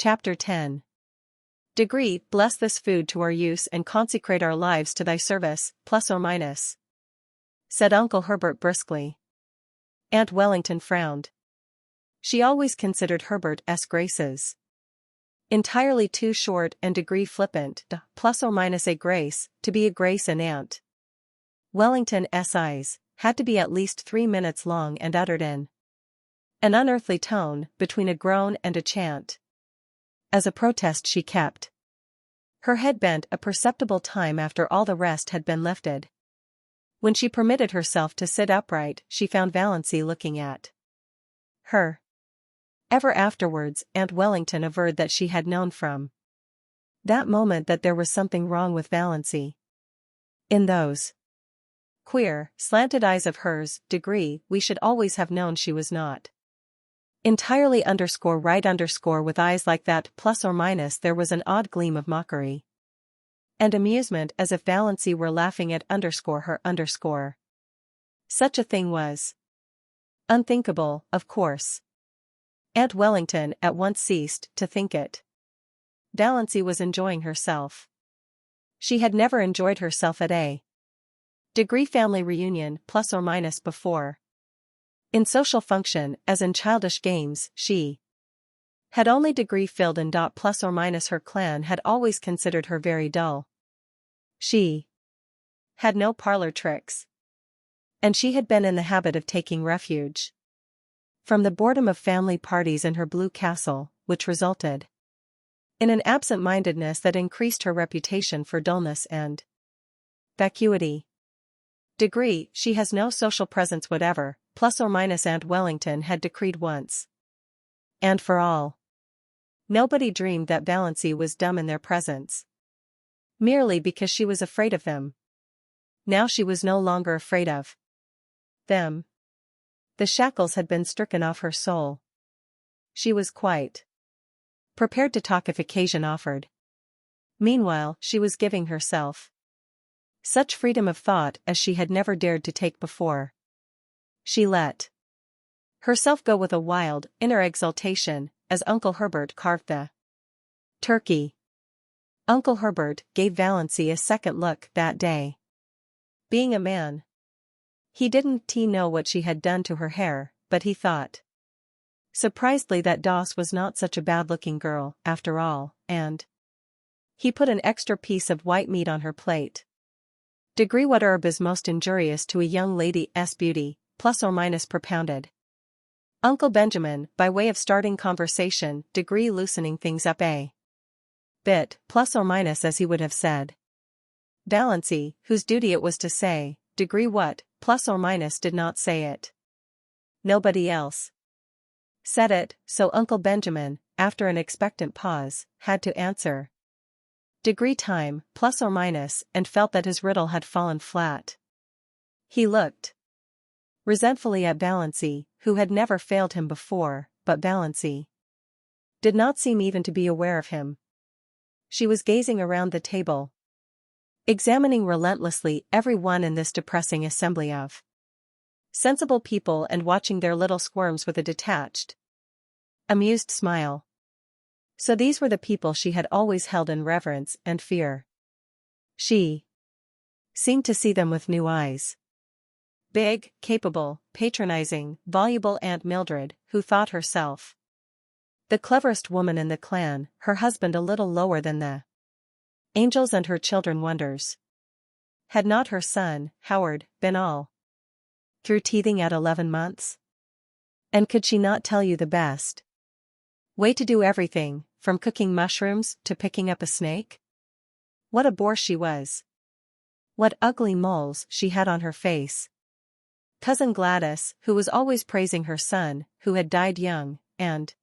Chapter 10. Degree, bless this food to our use and consecrate our lives to thy service, plus or minus, said Uncle Herbert briskly. Aunt Wellington frowned. She always considered Herbert's graces entirely too short and Degree flippant, plus or minus a grace, to be a grace in Aunt Wellington's eyes, had to be at least 3 minutes long and uttered in an unearthly tone, between a groan and a chant. As a protest she kept her head bent a perceptible time after all the rest had been lifted. When she permitted herself to sit upright, she found Valancy looking at her. Ever afterwards, Aunt Wellington averred that she had known from that moment that there was something wrong with Valancy. In those queer, slanted eyes of hers, Degree, we should always have known she was not entirely right with eyes like that, plus or minus there was an odd gleam of mockery and amusement, as if Valancy were laughing at her. Such a thing was unthinkable, of course. Aunt Wellington at once ceased to think it. Valancy was enjoying herself. She had never enjoyed herself at a Degree family reunion, plus or minus before. In social function, as in childish games, she had only Degree filled in. Plus or minus her clan had always considered her very dull. She had no parlor tricks. And she had been in the habit of taking refuge from the boredom of family parties in her blue castle, which resulted in an absent-mindedness that increased her reputation for dullness and vacuity. Degree, she has no social presence whatever, plus or minus Aunt Wellington had decreed once and for all. Nobody dreamed that Valancy was dumb in their presence, merely because she was afraid of them. Now she was no longer afraid of them. The shackles had been stricken off her soul. She was quite prepared to talk if occasion offered. Meanwhile, she was giving herself such freedom of thought as she had never dared to take before. She let herself go with a wild, inner exultation, as Uncle Herbert carved the turkey. Uncle Herbert gave Valancy a second look that day. Being a man, he didn't know what she had done to her hair, but he thought surprisedly that Doss was not such a bad-looking girl, after all, and he put an extra piece of white meat on her plate. Degree, what herb is most injurious to a young lady's beauty, plus or minus propounded Uncle Benjamin, by way of starting conversation, Degree loosening things up a bit, plus or minus as he would have said. Valancy, whose duty it was to say, Degree what, plus or minus did not say it. Nobody else said it, so Uncle Benjamin, after an expectant pause, had to answer. Degree time, plus or minus, and felt that his riddle had fallen flat. He looked resentfully at Valancy, who had never failed him before, but Valancy did not seem even to be aware of him. She was gazing around the table, examining relentlessly every one in this depressing assembly of sensible people and watching their little squirms with a detached, amused smile. So these were the people she had always held in reverence and fear. She seemed to see them with new eyes. Big, capable, patronizing, voluble Aunt Mildred, who thought herself the cleverest woman in the clan, her husband a little lower than the angels and her children wonders. Had not her son, Howard, been all through teething at 11 months? And could she not tell you the best way to do everything, from cooking mushrooms to picking up a snake? What a bore she was. What ugly moles she had on her face. Cousin Gladys, who was always praising her son, who had died young, and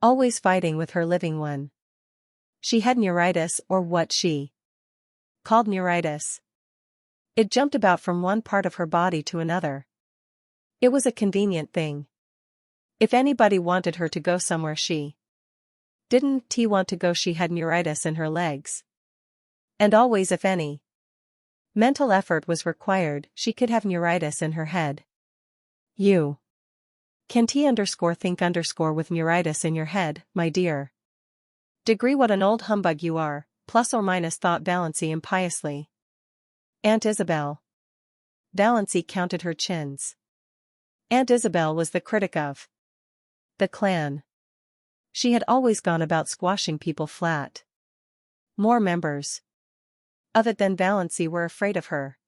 always fighting with her living one. She had neuritis, or what she called neuritis. It jumped about from one part of her body to another. It was a convenient thing. If anybody wanted her to go somewhere she didn't want to go, she had neuritis in her legs. And always, if any mental effort was required, she could have neuritis in her head. You can't think with neuritis in your head, my dear. Degree, what an old humbug you are, plus or minus, thought Valancy impiously. Aunt Isabel. Valancy counted her chins. Aunt Isabel was the critic of the clan. She had always gone about squashing people flat. More members of it than Valancy were afraid of her.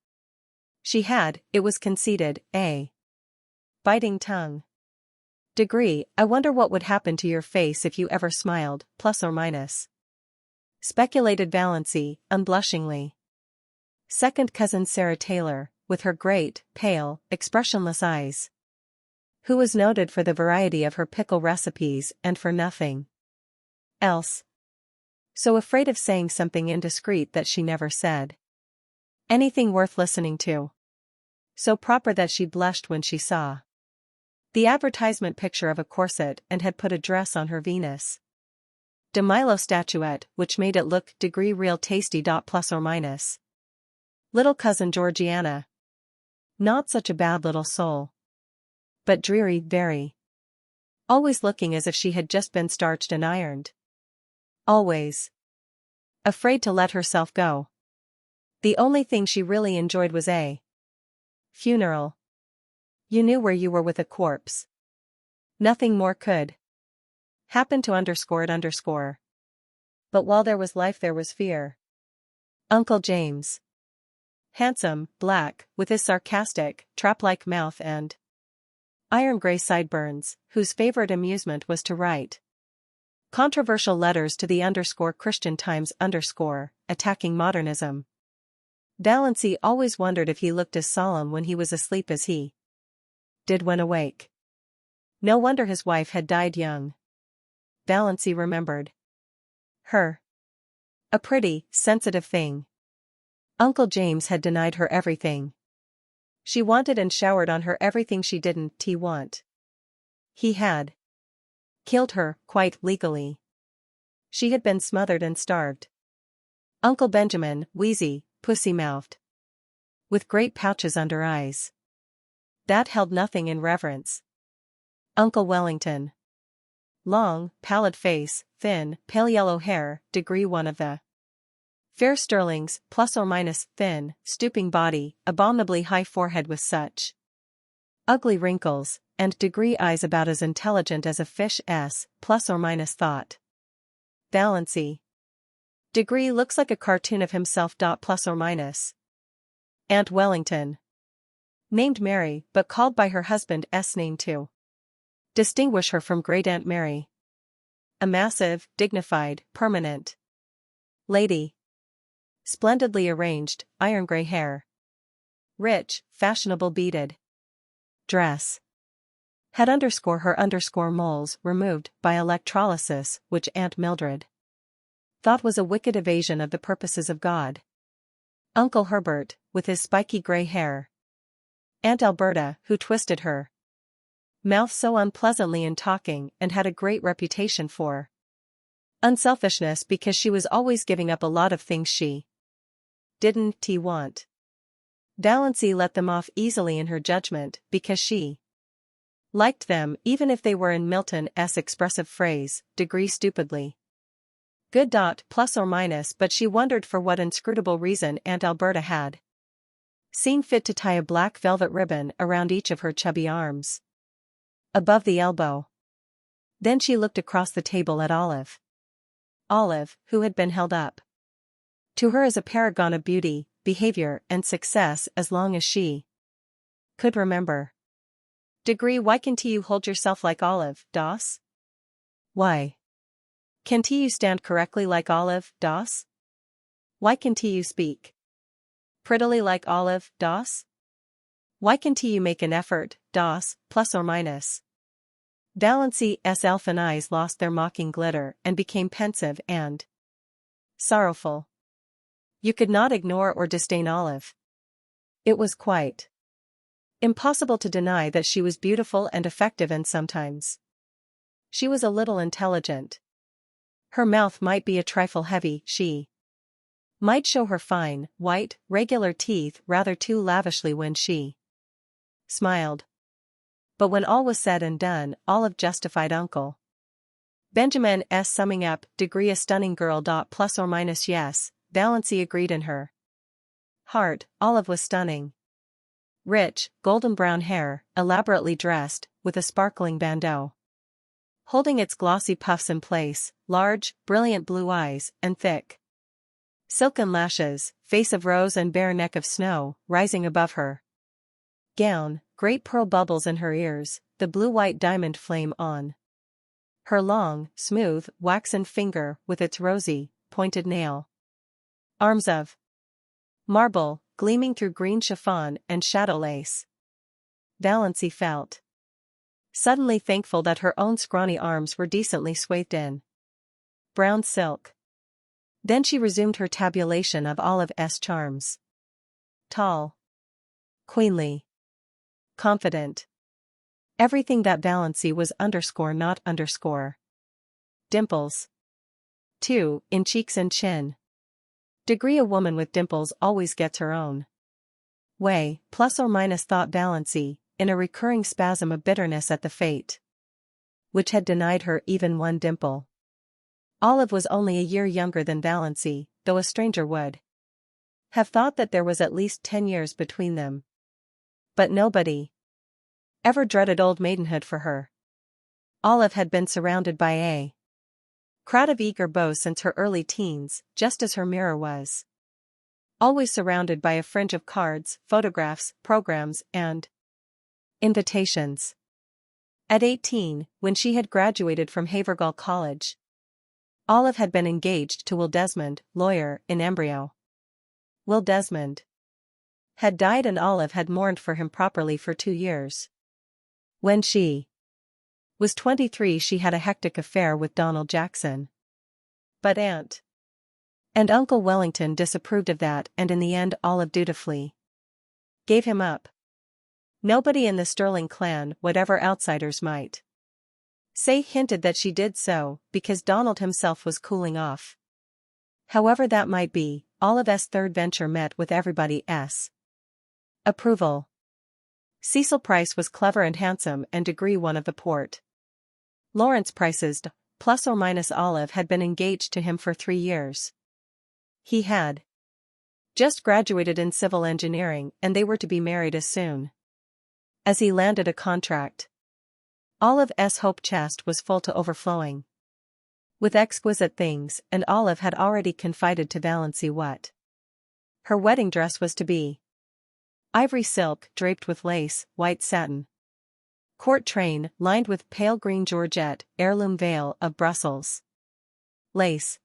She had, it was conceded, a biting tongue. Degree, I wonder what would happen to your face if you ever smiled, plus or minus. Speculated Valancy, unblushingly. Second cousin Sarah Taylor, with her great, pale, expressionless eyes. Who was noted for the variety of her pickle recipes and for nothing else. So afraid of saying something indiscreet that she never said anything worth listening to. So proper that she blushed when she saw the advertisement picture of a corset and had put a dress on her Venus de Milo statuette, which made it look degree real tasty. Plus or minus. Little cousin Georgiana. Not such a bad little soul. But dreary, very. Always looking as if she had just been starched and ironed. Always afraid to let herself go. The only thing she really enjoyed was a funeral. You knew where you were with a corpse. Nothing more could happen to underscore it. But while there was life there was fear. Uncle James. Handsome, black, with his sarcastic, trap-like mouth and iron-gray sideburns, whose favorite amusement was to write controversial letters to the Christian Times attacking modernism. Valancy always wondered if he looked as solemn when he was asleep as he did when awake. No wonder his wife had died young. Valancy remembered her. A pretty, sensitive thing. Uncle James had denied her everything she wanted and showered on her everything she didn't want. He had killed her, quite legally. She had been smothered and starved. Uncle Benjamin, wheezy, pussy-mouthed, with great pouches under eyes that held nothing in reverence. Uncle Wellington. Long, pallid face, thin, pale yellow hair, degree one of the fair Sterlings, plus or minus, thin, stooping body, abominably high forehead with such ugly wrinkles, and degree eyes about as intelligent as a fish plus or minus, thought Valancy. Degree looks like a cartoon of himself. Plus or minus. Aunt Wellington. Named Mary, but called by her husband's name to distinguish her from Great Aunt Mary. A massive, dignified, permanent lady. Splendidly arranged, iron-gray hair. Rich, fashionable beaded dress. Had her moles removed by electrolysis, which Aunt Mildred thought was a wicked evasion of the purposes of God. Uncle Herbert, with his spiky gray hair. Aunt Alberta, who twisted her mouth so unpleasantly in talking and had a great reputation for unselfishness because she was always giving up a lot of things she didn't want. Valancy let them off easily in her judgment because she liked them even if they were in Milton's expressive phrase, degree stupidly good. Plus or minus, but she wondered for what inscrutable reason Aunt Alberta had seen fit to tie a black velvet ribbon around each of her chubby arms above the elbow. Then she looked across the table at Olive. Olive, who had been held up to her as a paragon of beauty, behavior, and success as long as she could remember. Degree, why can't you hold yourself like Olive, Doss? Why can't you stand correctly like Olive, Doss? Why can't you speak prettily like Olive, Doss? Why can't you make an effort, Doss, plus or minus? Valancy's elfin eyes lost their mocking glitter and became pensive and sorrowful. You could not ignore or disdain Olive. It was quite impossible to deny that she was beautiful and effective, and sometimes she was a little intelligent. Her mouth might be a trifle heavy, she might show her fine, white, regular teeth rather too lavishly when she smiled. But when all was said and done, Olive justified Uncle Benjamin S. summing up, degree a stunning girl. Plus or minus yes, Valency agreed in her heart. Olive was stunning. Rich, golden brown hair, elaborately dressed, with a sparkling bandeau holding its glossy puffs in place, large, brilliant blue eyes, and thick silken lashes, face of rose and bare neck of snow, rising above her gown, great pearl bubbles in her ears, the blue-white diamond flame on her long, smooth, waxen finger with its rosy, pointed nail. Arms of marble, gleaming through green chiffon and shadow lace. Valency felt suddenly thankful that her own scrawny arms were decently swathed in brown silk. Then she resumed her tabulation of Olive's charms. Tall, queenly, confident. Everything that Valency was not underscore. Dimples. 2, in cheeks and chin. Degree a woman with dimples always gets her own way, plus or minus, thought Valency, in a recurring spasm of bitterness at the fate which had denied her even one dimple. Olive was only a year younger than Valency, though a stranger would have thought that there was at least 10 years between them. But nobody ever dreaded old maidenhood for her. Olive had been surrounded by a crowd of eager beaux since her early teens, just as her mirror was always surrounded by a fringe of cards, photographs, programs, and invitations. At 18, when she had graduated from Havergal College, Olive had been engaged to Will Desmond, lawyer, in embryo. Will Desmond had died and Olive had mourned for him properly for 2 years. When she was 23, she had a hectic affair with Donald Jackson. But Aunt and Uncle Wellington disapproved of that, and in the end Olive dutifully gave him up. Nobody in the Sterling clan, whatever outsiders might say, hinted that she did so because Donald himself was cooling off. However that might be, Olive's third venture met with everybody's approval. Cecil Price was clever and handsome and degree one of the Port Lawrence Prices. Plus or minus, Olive had been engaged to him for 3 years. He had just graduated in civil engineering and they were to be married as soon as he landed a contract. Olive's hope chest was full to overflowing with exquisite things, and Olive had already confided to Valency what her wedding dress was to be. Ivory silk draped with lace, white satin court train lined with pale green georgette, heirloom veil of Brussels lace.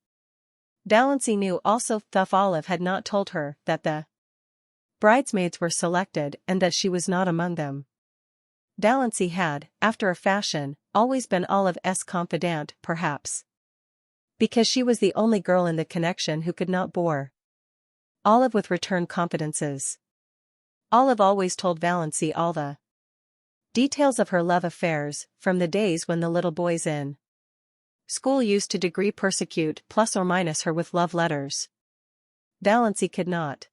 Valency knew also, though Olive had not told her, that the bridesmaids were selected and that she was not among them. Valency had, after a fashion, always been Olive's confidante, perhaps because she was the only girl in the connection who could not bore Olive with return confidences. Olive always told Valency all the details of her love affairs, from the days when the little boys in school used to degree persecute plus or minus her with love letters. Valency could not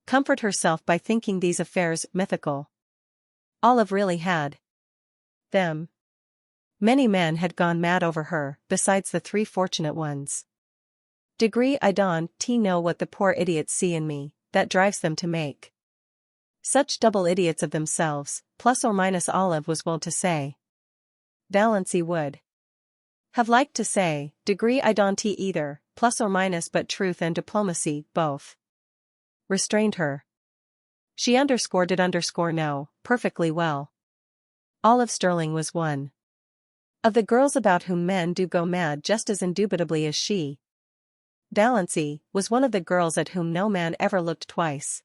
comfort herself by thinking these affairs mythical. Olive really had them. Many men had gone mad over her, besides the 3 fortunate ones. I don't know what the poor idiots see in me, that drives them to make such double idiots of themselves, plus or minus, Olive was wont to say. Valency would have liked to say, I don't either, plus or minus, but truth and diplomacy, both restrained her. She did know, perfectly well. Olive Sterling was one of the girls about whom men do go mad just as indubitably as she. Valency was one of the girls at whom no man ever looked twice.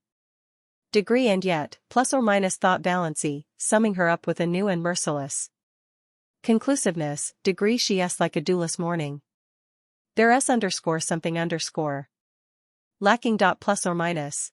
And yet, plus or minus, thought Valency, summing her up with a new and merciless conclusiveness, she's like a dewless morning. There's something lacking. Plus or minus.